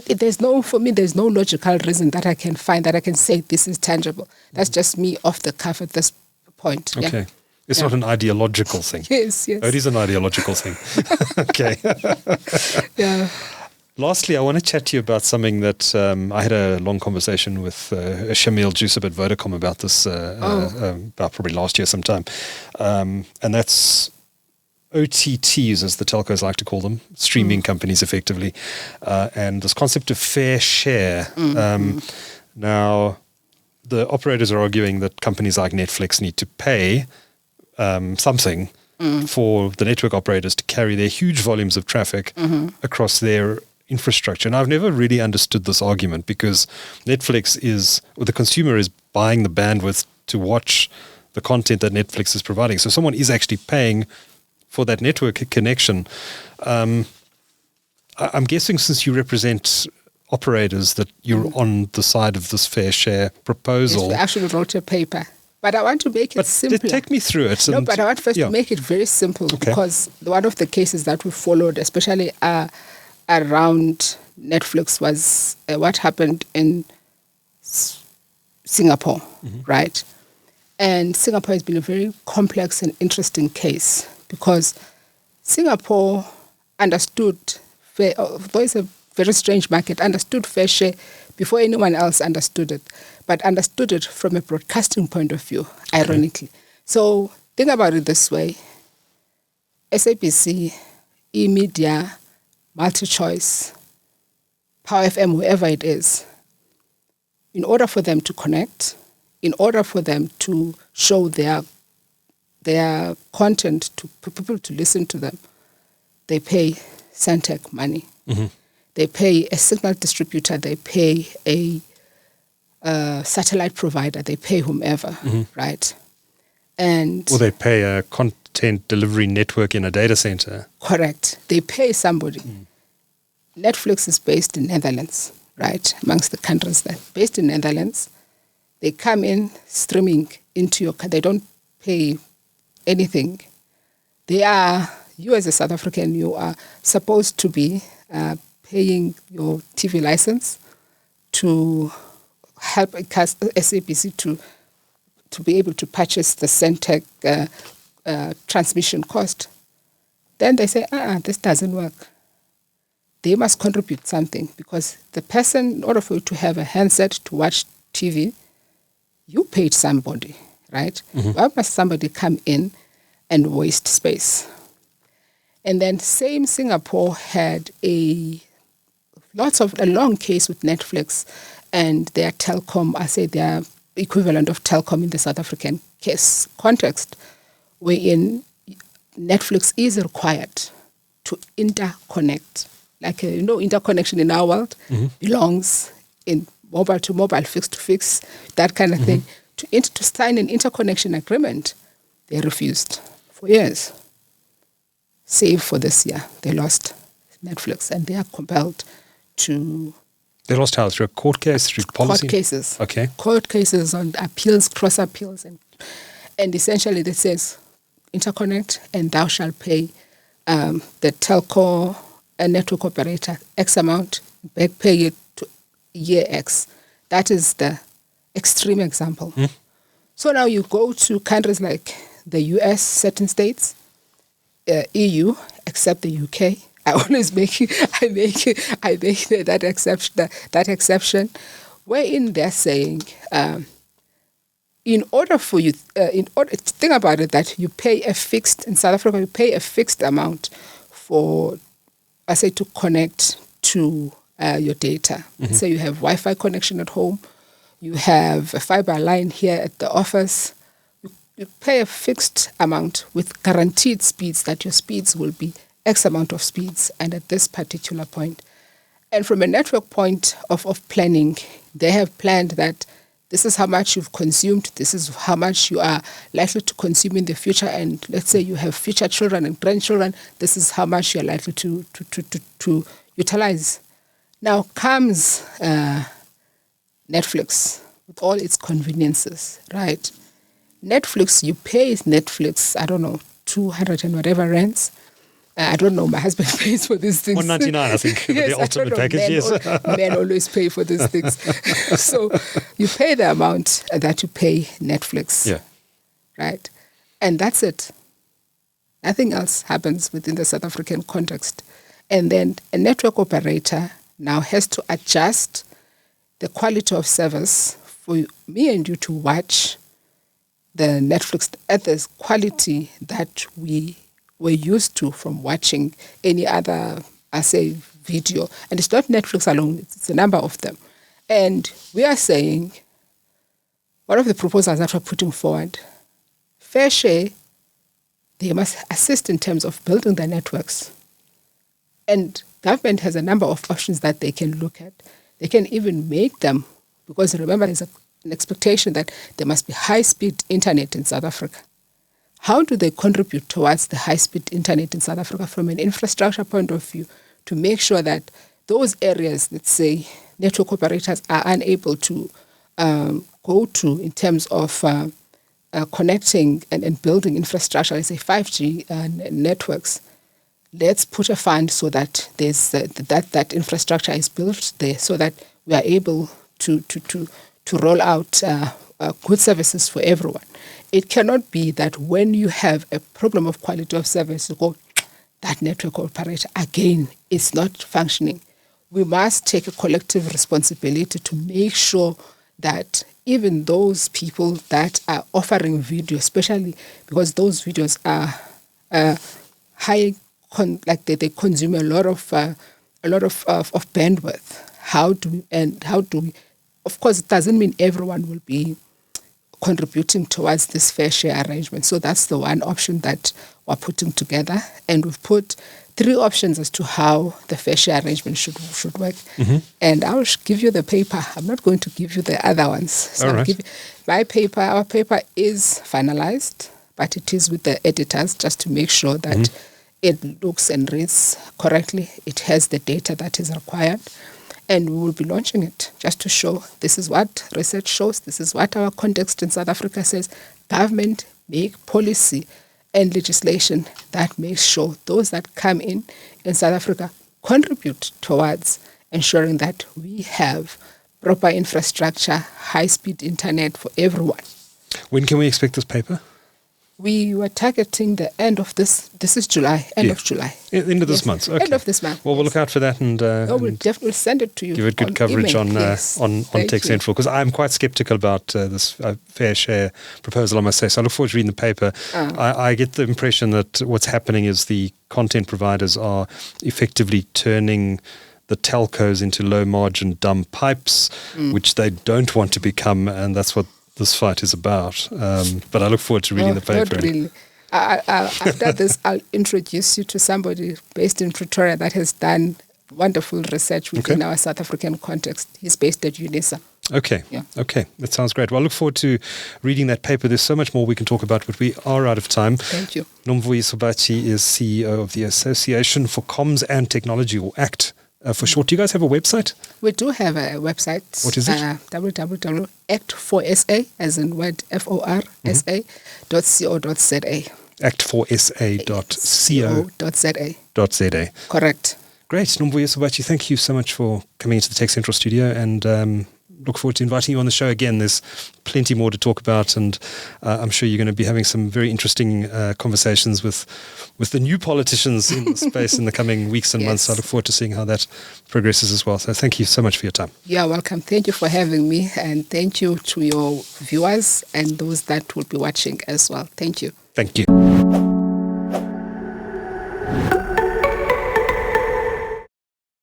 There's no logical reason that I can find that I can say this is tangible. That's just me off the cuff at this point. Okay. Yeah. It's not an ideological thing. Yes. Oh, it is an ideological thing. Okay. Yeah. Lastly, I want to chat to you about something that I had a long conversation with Shamil Jusub at Vodacom about this about probably last year sometime. And that's OTTs, as the telcos like to call them, streaming companies effectively, and this concept of fair share. Now, the operators are arguing that companies like Netflix need to pay something for the network operators to carry their huge volumes of traffic across their infrastructure. And I've never really understood this argument, because Netflix the consumer is buying the bandwidth to watch the content that Netflix is providing. So someone is actually paying for that network connection. I'm guessing, since you represent operators, that you're on the side of this fair share proposal. Yes, we actually wrote a paper. But I want to make it simpler. Take me through it. No, but I want first to make it very simple, because one of the cases that we followed, especially around Netflix, was what happened in Singapore, right? And Singapore has been a very complex and interesting case, because Singapore understood, although it's a very strange market, understood fair share before anyone else understood it, but understood it from a broadcasting point of view, ironically. So think about it this way. SABC, eMedia, MultiChoice, Power FM, whoever it is, in order for them to connect, in order for them to show their content to people to listen to them, they pay Centec money. Mm-hmm. They pay a signal distributor, they pay a satellite provider, they pay whomever, right? And or they pay a content delivery network in a data center. Correct. They pay somebody. Netflix is based in Netherlands, right? Amongst the countries that based in Netherlands, they come in streaming into your. They don't pay anything. You as a South African, you are supposed to be paying your TV license to help SABC to be able to purchase the Centec transmission cost. Then they say, this doesn't work. They must contribute something because the person, in order for you to have a handset to watch TV, you paid somebody, right? Why must somebody come in and waste space? And then same Singapore had a long case with Netflix and their telecom, their equivalent of telecom in the South African case context, wherein Netflix is required to interconnect. Like, interconnection in our world belongs in mobile to mobile, fixed to fixed, that kind of thing. To sign an interconnection agreement, they refused for years. Save for this year, they lost Netflix and they are compelled to... They lost how? Through a court case, through policy? Court cases. Okay. Court cases on appeals, cross appeals. And essentially it says, interconnect and thou shalt pay the telco a network operator X amount, pay it to year X. That is the extreme example. So now you go to countries like the US, certain states, EU, except the UK. I always make that exception, wherein they're saying, in order for you, think about it, that you pay in South Africa, you pay a fixed amount for, to connect to your data. So you have Wi-Fi connection at home, you have a fiber line here at the office. You pay a fixed amount with guaranteed speeds, that your speeds will be X amount of speeds and at this particular point. And from a network point of planning, they have planned that this is how much you've consumed, this is how much you are likely to consume in the future, and let's say you have future children and grandchildren, this is how much you're likely to utilize. Now comes Netflix with all its conveniences, right? Netflix, you pay Netflix, 200 and whatever rands. I don't know, my husband pays for these things. $199, I think, yes, the ultimate package, yes. Men always pay for these things. So you pay the amount that you pay Netflix. Yeah. Right? And that's it. Nothing else happens within the South African context. And then a network operator now has to adjust the quality of service for me and you to watch the Netflix at the quality that we were used to from watching any other, video. And it's not Netflix alone, it's a number of them. And we are saying, one of the proposals that we're putting forward, fair share, they must assist in terms of building their networks. And government has a number of options that they can look at. They can even make them, because remember, there's an expectation that there must be high-speed internet in South Africa. How do they contribute towards the high-speed internet in South Africa from an infrastructure point of view to make sure that those areas, let's say, network operators are unable to go to in terms of connecting and building infrastructure, let's say 5G networks? Let's put a fund so that there's that infrastructure is built there, so that we are able to roll out good services for everyone. It cannot be that when you have a problem of quality of service, you go, that network operator, again, it's not functioning. We must take a collective responsibility to make sure that even those people that are offering video, especially because those videos are high they consume a lot of bandwidth. How do we? Of course, it doesn't mean everyone will be contributing towards this fair share arrangement. So that's the one option that we're putting together, and we've put 3 options as to how the fair share arrangement should work. Mm-hmm. And I will give you the paper. I'm not going to give you the other ones. So All right. Our paper is finalized, but it is with the editors just to make sure that it looks and reads correctly. It has the data that is required. And we will be launching it just to show this is what research shows, this is what our context in South Africa says. Government make policy and legislation that makes sure those that come in South Africa contribute towards ensuring that we have proper infrastructure, high-speed internet for everyone. When can we expect this paper? We were targeting the end of this is July, end of July. End of this month, okay. End of this month. Well, we'll look out for that and we'll definitely send it to you. give it good coverage email. on TechCentral, because I'm quite skeptical about this fair share proposal, I must say. So I look forward to reading the paper. I get the impression that what's happening is the content providers are effectively turning the telcos into low-margin dumb pipes, which they don't want to become, and that's what this fight is about. But I look forward to reading the paper. Not really. After this, I'll introduce you to somebody based in Pretoria that has done wonderful research within our South African context. He's based at UNISA. Okay. That sounds great. Well, I look forward to reading that paper. There's so much more we can talk about, but we are out of time. Thank you. Nomvuyiso Batyi is CEO of the Association for Comms and Technology, or ACT for short. Do you guys have a website? We do have a website. What is it? www.act4sa, as in word FORSA.co.za. act4sa.co.za. Correct. Great. Nomvuyiso Batyi, thank you so much for coming into the TechCentral studio, and look forward to inviting you on the show again. There's plenty more to talk about, and I'm sure you're going to be having some very interesting conversations with the new politicians in the space in the coming weeks and months. I look forward to seeing how that progresses as well. So thank you so much for your time. You're welcome. Thank you for having me, and thank you to your viewers and those that will be watching as well. Thank you. Thank you.